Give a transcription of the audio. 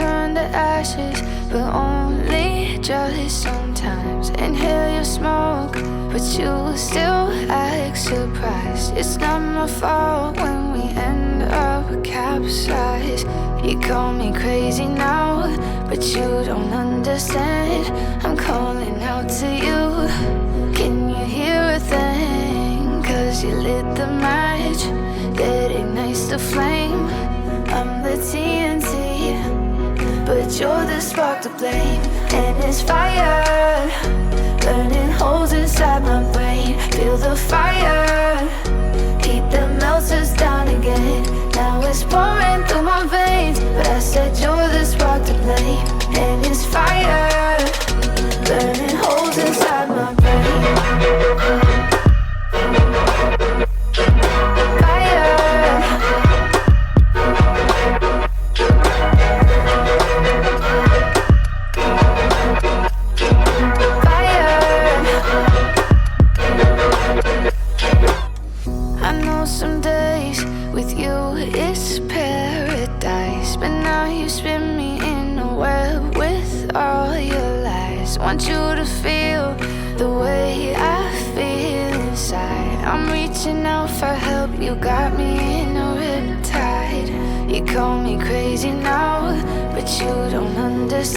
turn to ashes, but only just sometimes. Inhale your smoke, but you still act surprised. It's not my fault when we end up capsized. You call me crazy now, but you don't understand. I'm calling out to you. Can you hear a thing? 'Cause you lit the match that ignites the flame. I'm the TNT, but you're the spark to blame. And it's fire, burning holes inside my brain. Feel the fire, heat that melts us down again. Now it's pouring through my veins, but I said you're the spark to blame. And it's fire, burning holes inside my brain. Some days with you it's paradise, but now you spin me in a web with all your lies. Want you to feel the way I feel inside. I'm reaching out for help, you got me in a riptide. You call me crazy now, but you don't understand.